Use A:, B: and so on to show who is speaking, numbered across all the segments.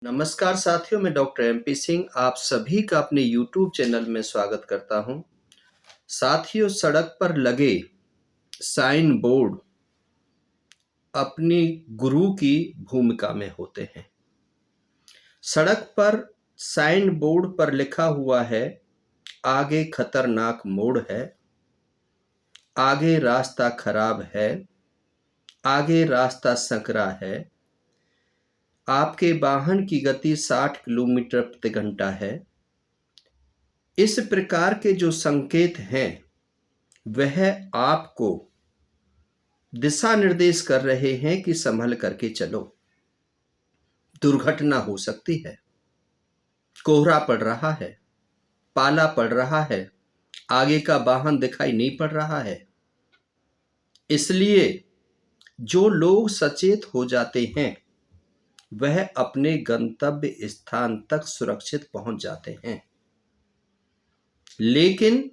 A: नमस्कार साथियों, मैं डॉक्टर एमपी सिंह आप सभी का अपने YouTube चैनल में स्वागत करता हूं। साथियों, सड़क पर लगे साइन बोर्ड अपनी गुरु की भूमिका में होते हैं। सड़क पर साइन बोर्ड पर लिखा हुआ है, आगे खतरनाक मोड़ है, आगे रास्ता खराब है, आगे रास्ता संकरा है, आपके वाहन की गति 60 किलोमीटर प्रति घंटा है। इस प्रकार के जो संकेत हैं वह आपको दिशा निर्देश कर रहे हैं कि संभल करके चलो, दुर्घटना हो सकती है, कोहरा पड़ रहा है, पाला पड़ रहा है, आगे का वाहन दिखाई नहीं पड़ रहा है। इसलिए जो लोग सचेत हो जाते हैं वह अपने गंतव्य स्थान तक सुरक्षित पहुंच जाते हैं, लेकिन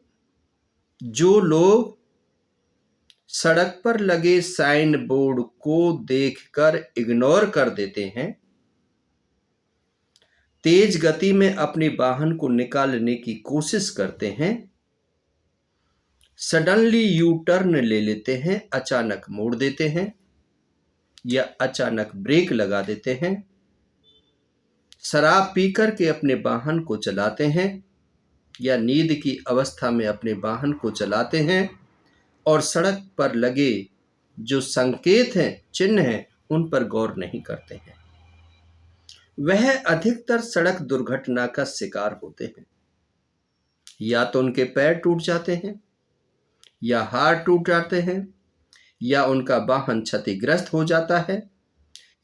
A: जो लोग सड़क पर लगे साइन बोर्ड को देखकर इग्नोर कर देते हैं, तेज गति में अपने वाहन को निकालने की कोशिश करते हैं, सडनली यू टर्न ले लेते हैं, अचानक मोड़ देते हैं या अचानक ब्रेक लगा देते हैं, शराब पीकर के अपने वाहन को चलाते हैं या नींद की अवस्था में अपने वाहन को चलाते हैं और सड़क पर लगे जो संकेत हैं, चिन्ह हैं, उन पर गौर नहीं करते हैं, वह अधिकतर सड़क दुर्घटना का शिकार होते हैं। या तो उनके पैर टूट जाते हैं, या हाथ टूट जाते हैं, या उनका वाहन क्षतिग्रस्त हो जाता है,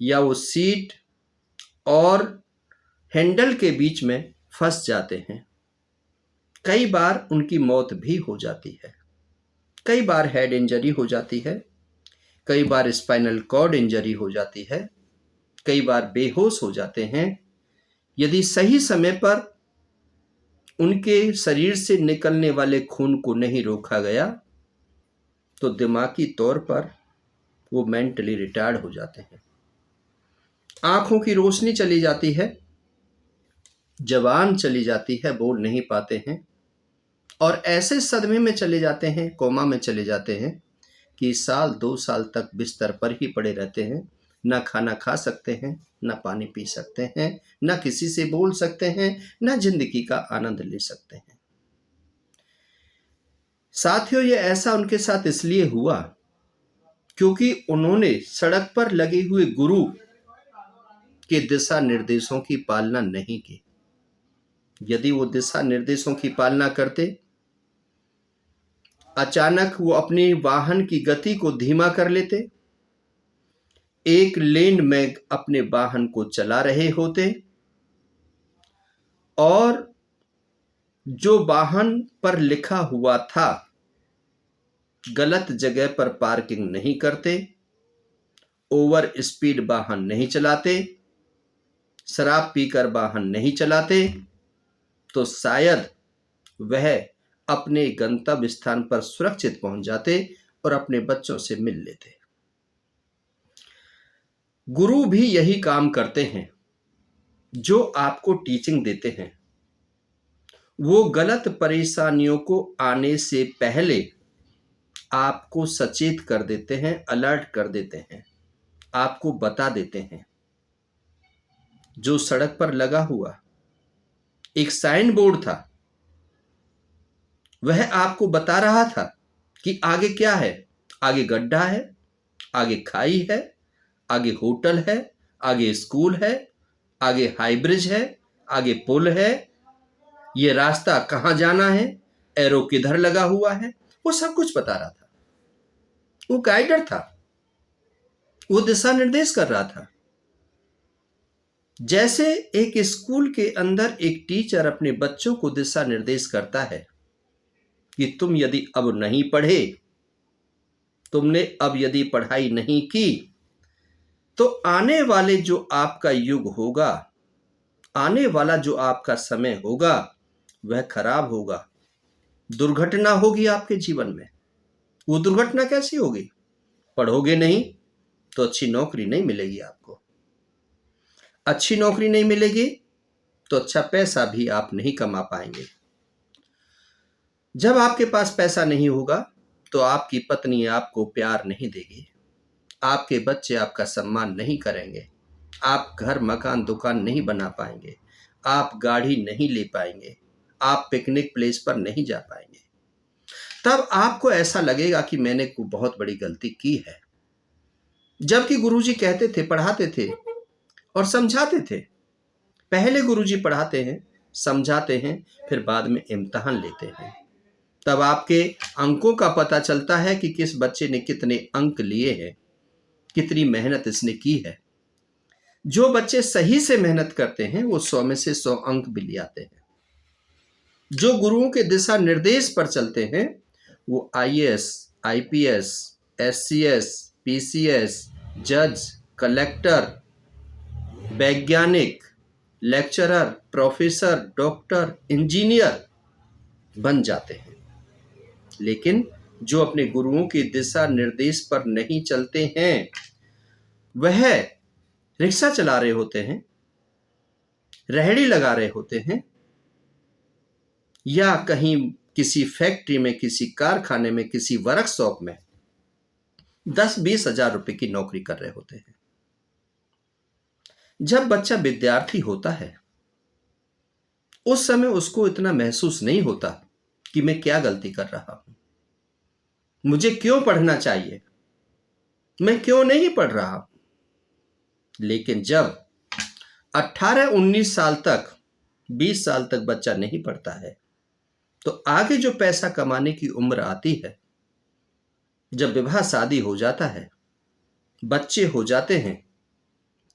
A: या वो सीट और हैंडल के बीच में फंस जाते हैं। कई बार उनकी मौत भी हो जाती है, कई बार हेड इंजरी हो जाती है, कई बार स्पाइनल कॉर्ड इंजरी हो जाती है, कई बार बेहोश हो जाते हैं। यदि सही समय पर उनके शरीर से निकलने वाले खून को नहीं रोका गया तो दिमागी तौर पर वो मेंटली रिटायर्ड हो जाते हैं। आंखों की रोशनी चली जाती है, जबान चली जाती है, बोल नहीं पाते हैं और ऐसे सदमे में चले जाते हैं, कोमा में चले जाते हैं कि साल 2 साल तक बिस्तर पर ही पड़े रहते हैं। ना खाना खा सकते हैं, ना पानी पी सकते हैं, ना किसी से बोल सकते हैं, ना जिंदगी का आनंद ले सकते हैं। साथियों, ये ऐसा उनके साथ इसलिए हुआ क्योंकि उन्होंने सड़क पर लगे हुए गुरु के दिशा निर्देशों की पालना नहीं की। यदि वो दिशा निर्देशों की पालना करते, अचानक वो अपनी वाहन की गति को धीमा कर लेते, एक लेन में अपने वाहन को चला रहे होते और जो वाहन पर लिखा हुआ था गलत जगह पर पार्किंग नहीं करते, ओवर स्पीड वाहन नहीं चलाते, शराब पीकर वाहन नहीं चलाते, तो शायद वह अपने गंतव्य स्थान पर सुरक्षित पहुंच जाते और अपने बच्चों से मिल लेते। गुरु भी यही काम करते हैं, जो आपको टीचिंग देते हैं। वो गलत परेशानियों को आने से पहले आपको सचेत कर देते हैं, अलर्ट कर देते हैं, आपको बता देते हैं। जो सड़क पर लगा हुआ एक साइन बोर्ड था, वह आपको बता रहा था कि आगे क्या है। आगे गड्ढा है, आगे खाई है, आगे होटल है, आगे स्कूल है, आगे हाई ब्रिज है, आगे पुल है, ये रास्ता कहाँ जाना है, एरो किधर लगा हुआ है, वो सब कुछ बता रहा था। वो गाइडर था, वो दिशा निर्देश कर रहा था। जैसे एक स्कूल के अंदर एक टीचर अपने बच्चों को दिशा निर्देश करता है कि तुम यदि अब नहीं पढ़े, तुमने अब यदि पढ़ाई नहीं की तो आने वाले जो आपका युग होगा, आने वाला जो आपका समय होगा वह खराब होगा, दुर्घटना होगी आपके जीवन में। वो दुर्घटना कैसी होगी? पढ़ोगे नहीं तो अच्छी नौकरी नहीं मिलेगी आपको, अच्छी नौकरी नहीं मिलेगी तो अच्छा पैसा भी आप नहीं कमा पाएंगे। जब आपके पास पैसा नहीं होगा तो आपकी पत्नी आपको प्यार नहीं देगी, आपके बच्चे आपका सम्मान नहीं करेंगे, आप घर मकान दुकान नहीं बना पाएंगे, आप गाड़ी नहीं ले पाएंगे, आप पिकनिक प्लेस पर नहीं जा पाएंगे। तब आपको ऐसा लगेगा कि मैंने कोई बहुत बड़ी गलती की है। जबकि गुरुजी कहते थे, पढ़ाते थे और समझाते थे। पहले गुरुजी पढ़ाते हैं, समझाते हैं, फिर बाद में इम्तिहान लेते हैं। तब आपके अंकों का पता चलता है कि किस बच्चे ने कितने अंक लिए हैं, कितनी मेहनत इसने की है। जो बच्चे सही से मेहनत करते हैं वो 100 में से 100 अंक भी ले आते हैं। जो गुरुओं के दिशा निर्देश पर चलते हैं वो आईएएस, आईपीएस, एससीएस, पीसीएस, जज, कलेक्टर, वैज्ञानिक, लेक्चरर, प्रोफेसर, डॉक्टर, इंजीनियर बन जाते हैं। लेकिन जो अपने गुरुओं के दिशा निर्देश पर नहीं चलते हैं वह रिक्शा चला रहे होते हैं, रेहड़ी लगा रहे होते हैं, या कहीं किसी फैक्ट्री में, किसी कारखाने में, किसी वर्कशॉप में 10-20 हजार रुपए की नौकरी कर रहे होते हैं। जब बच्चा विद्यार्थी होता है उस समय उसको इतना महसूस नहीं होता कि मैं क्या गलती कर रहा हूं, मुझे क्यों पढ़ना चाहिए, मैं क्यों नहीं पढ़ रहा हूं। लेकिन जब 18-19 साल तक, 20 साल तक बच्चा नहीं पढ़ता है तो आगे जो पैसा कमाने की उम्र आती है, जब विवाह शादी हो जाता है, बच्चे हो जाते हैं,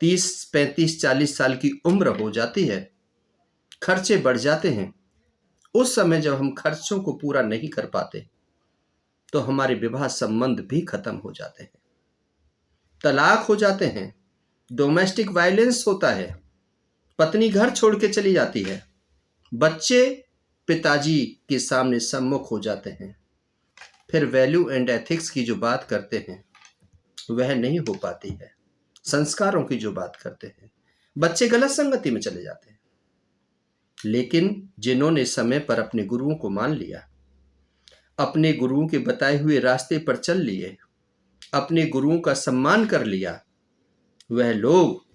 A: 30, 35, 40 साल की उम्र हो जाती है, खर्चे बढ़ जाते हैं। उस समय जब हम खर्चों को पूरा नहीं कर पाते तो हमारे विवाह संबंध भी खत्म हो जाते हैं, तलाक हो जाते हैं, डोमेस्टिक वायलेंस होता है, पत्नी घर छोड़ के चली जाती है, बच्चे पिताजी के सामने सम्मुख हो जाते हैं। फिर वैल्यू एंड एथिक्स की जो बात करते हैं वह नहीं हो पाती है, संस्कारों की जो बात करते हैं, बच्चे गलत संगति में चले जाते हैं। लेकिन जिन्होंने समय पर अपने गुरुओं को मान लिया, अपने गुरुओं के बताए हुए रास्ते पर चल लिए, अपने गुरुओं का सम्मान कर लिया, वह लोग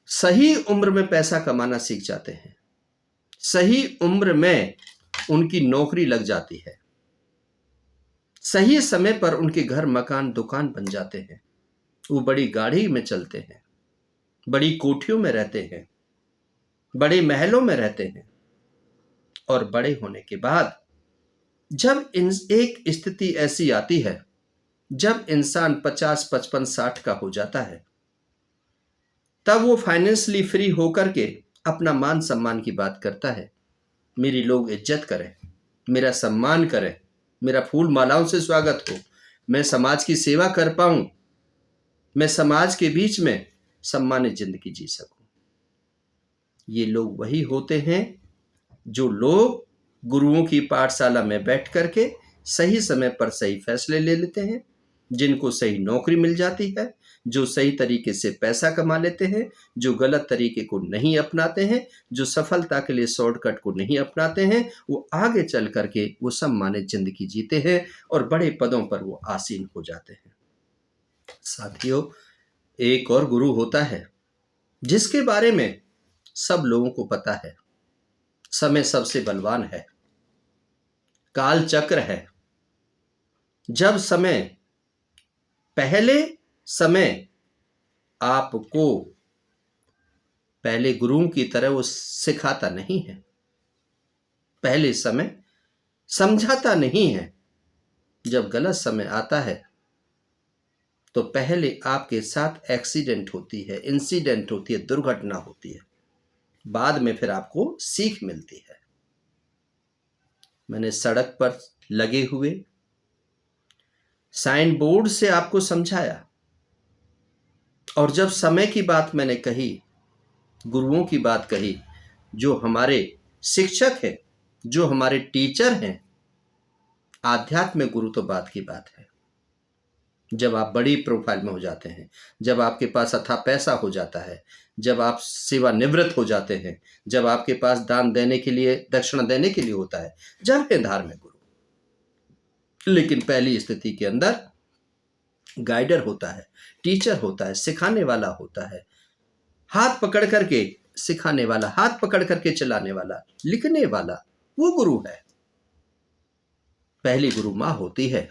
A: सही उम्र में पैसा कमाना सीख जाते हैं, सही उम्र में उनकी नौकरी लग जाती है, सही समय पर उनके घर मकान दुकान बन जाते हैं, वो बड़ी गाड़ी में चलते हैं, बड़ी कोठियों में रहते हैं, बड़े महलों में रहते हैं। और बड़े होने के बाद जब एक स्थिति ऐसी आती है, जब इंसान 50, 55, 60 का हो जाता है, तब वो फाइनेंशियली फ्री होकर के अपना मान सम्मान की बात करता है। मेरी लोग इज्जत करें, मेरा सम्मान करें, मेरा फूल मालाओं से स्वागत हो, मैं समाज की सेवा कर पाऊं, मैं समाज के बीच में सम्मानित जिंदगी जी सकूं। ये लोग वही होते हैं जो लोग गुरुओं की पाठशाला में बैठ करके सही समय पर सही फैसले ले लेते हैं, जिनको सही नौकरी मिल जाती है, जो सही तरीके से पैसा कमा लेते हैं, जो गलत तरीके को नहीं अपनाते हैं, जो सफलता के लिए शॉर्टकट को नहीं अपनाते हैं, वो आगे चल करके वो सम्मानित जिंदगी जीते हैं और बड़े पदों पर वो आसीन हो जाते हैं। साथियों, एक और गुरु होता है जिसके बारे में सब लोगों को पता है। समय सबसे बलवान है, काल चक्र है। जब समय आपको पहले गुरुओं की तरह वो सिखाता नहीं है, पहले समय समझाता नहीं है। जब गलत समय आता है तो पहले आपके साथ एक्सीडेंट होती है, इंसिडेंट होती है, दुर्घटना होती है, बाद में फिर आपको सीख मिलती है। मैंने सड़क पर लगे हुए साइन बोर्ड से आपको समझाया, और जब समय की बात मैंने कही, गुरुओं की बात कही, जो हमारे शिक्षक हैं, जो हमारे टीचर हैं, आध्यात्मिक गुरु तो बात की बात है। जब आप बड़ी प्रोफाइल में हो जाते हैं, जब आपके पास अथाह पैसा हो जाता है, जब आप सेवानिवृत्त हो जाते हैं, जब आपके पास दान देने के लिए, दक्षिणा देने के लिए होता है, जब है धार्मिक गुरु। लेकिन पहली स्थिति के अंदर गाइडर होता है, टीचर होता है, सिखाने वाला होता है, हाथ पकड़ करके सिखाने वाला, हाथ पकड़ करके चलाने वाला, लिखने वाला, वो गुरु है। पहली गुरु मां होती है,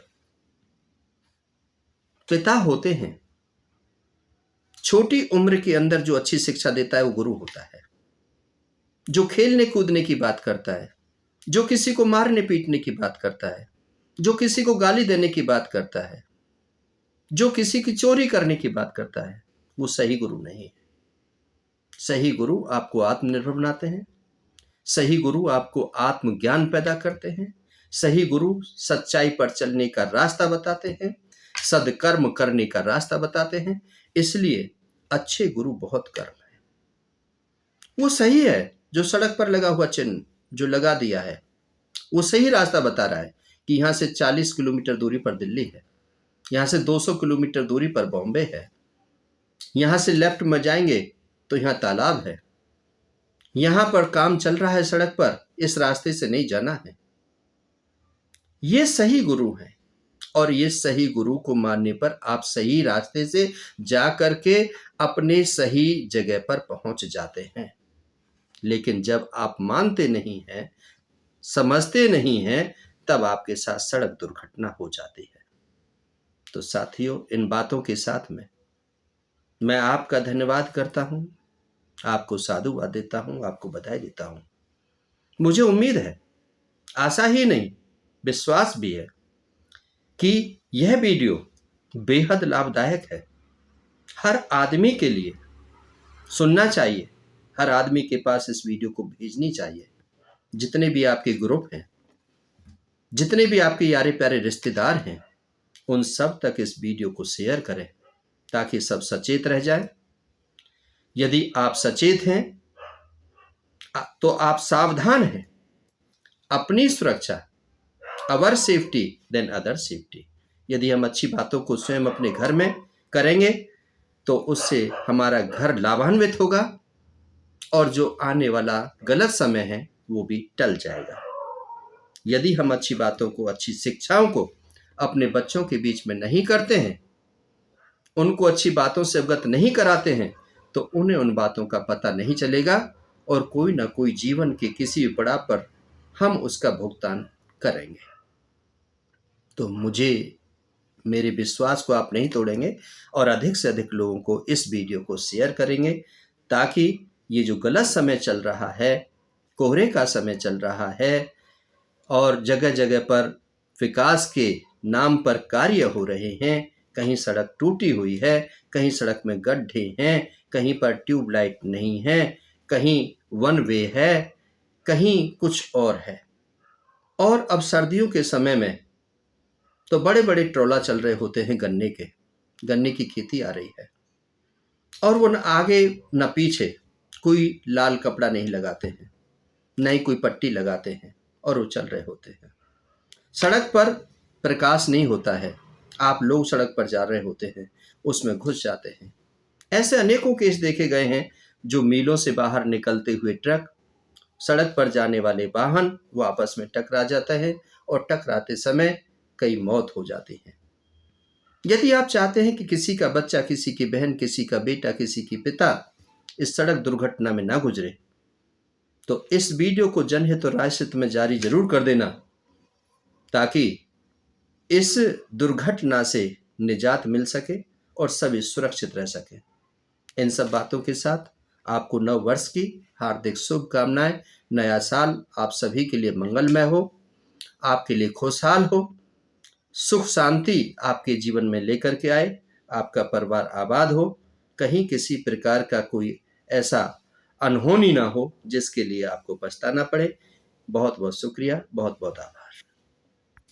A: पिता होते हैं। छोटी उम्र के अंदर जो अच्छी शिक्षा देता है वो गुरु होता है। जो खेलने कूदने की बात करता है, जो किसी को मारने पीटने की बात करता है, जो किसी को गाली देने की बात करता है, जो किसी की चोरी करने की बात करता है, वो सही गुरु नहीं है। सही गुरु आपको आत्मनिर्भर बनाते हैं, सही गुरु आपको आत्मज्ञान पैदा करते हैं, सही गुरु सच्चाई पर चलने का रास्ता बताते हैं, सदकर्म करने का रास्ता बताते हैं। इसलिए अच्छे गुरु बहुत कर्म है। वो सही है, जो सड़क पर लगा हुआ चिन्ह जो लगा दिया है, वो सही रास्ता बता रहा है कि यहाँ से 40 किलोमीटर दूरी पर दिल्ली है, यहाँ से 200 किलोमीटर दूरी पर बॉम्बे है, यहाँ से लेफ्ट में जाएंगे तो यहाँ तालाब है, यहाँ पर काम चल रहा है सड़क पर, इस रास्ते से नहीं जाना है। ये सही गुरु हैं और ये सही गुरु को मानने पर आप सही रास्ते से जा करके अपने सही जगह पर पहुंच जाते हैं। लेकिन जब आप मानते नहीं हैं, समझते नहीं हैं, तब आपके साथ सड़क दुर्घटना हो जाती है। तो साथियों, इन बातों के साथ में मैं आपका धन्यवाद करता हूं, आपको साधुवाद देता हूं, आपको बधाई देता हूं। मुझे उम्मीद है, आशा ही नहीं विश्वास भी है कि यह वीडियो बेहद लाभदायक है। हर आदमी के लिए सुनना चाहिए, हर आदमी के पास इस वीडियो को भेजनी चाहिए। जितने भी आपके ग्रुप हैं, जितने भी आपके यारे प्यारे रिश्तेदार हैं, उन सब तक इस वीडियो को शेयर करें ताकि सब सचेत रह जाए। यदि आप सचेत हैं तो आप सावधान हैं। अपनी सुरक्षा, अवर सेफ्टी देन अदर सेफ्टी। यदि हम अच्छी बातों को स्वयं अपने घर में करेंगे तो उससे हमारा घर लाभान्वित होगा और जो आने वाला गलत समय है वो भी टल जाएगा। यदि हम अच्छी बातों को, अच्छी शिक्षाओं को अपने बच्चों के बीच में नहीं करते हैं, उनको अच्छी बातों से अवगत नहीं कराते हैं, तो उन्हें उन बातों का पता नहीं चलेगा और कोई ना कोई जीवन के किसी पड़ाव पर हम उसका भुगतान करेंगे। तो मुझे, मेरे विश्वास को आप नहीं तोड़ेंगे और अधिक से अधिक लोगों को इस वीडियो को शेयर करेंगे ताकि ये जो गलत समय चल रहा है, कोहरे का समय चल रहा है और जगह जगह पर विकास के नाम पर कार्य हो रहे हैं, कहीं सड़क टूटी हुई है, कहीं सड़क में गड्ढे हैं, कहीं पर ट्यूबलाइट नहीं है, कहीं वन वे है, कहीं कुछ और है। और अब सर्दियों के समय में तो बड़े बड़े ट्रोला चल रहे होते हैं गन्ने के, गन्ने की खेती आ रही है और वो न आगे न पीछे कोई लाल कपड़ा नहीं लगाते हैं, न ही कोई पट्टी लगाते हैं और वो चल रहे होते हैं। सड़क पर प्रकाश नहीं होता है, आप लोग सड़क पर जा रहे होते हैं, उसमें घुस जाते हैं। ऐसे अनेकों केस देखे गए हैं जो मीलों से बाहर निकलते हुए ट्रक, सड़क पर जाने वाले वाहन वो आपस में टकरा जाते हैं और टकराते समय कई मौत हो जाती है। यदि आप चाहते हैं कि किसी का बच्चा, किसी की बहन, किसी का बेटा, किसी की पिता इस सड़क दुर्घटना में ना गुजरे, तो इस वीडियो को जनहित और राष्ट्रहित में जारी जरूर कर देना ताकि इस दुर्घटना से निजात मिल सके और सभी सुरक्षित रह सके। इन सब बातों के साथ आपको नव वर्ष की हार्दिक शुभकामनाएं। नया साल आप सभी के लिए मंगलमय हो, आपके लिए खुशहाल हो, सुख शांति आपके जीवन में लेकर के आए, आपका परिवार आबाद हो, कहीं किसी प्रकार का कोई ऐसा अनहोनी ना हो जिसके लिए आपको पछताना पड़े। बहुत बहुत शुक्रिया, बहुत बहुत आभार।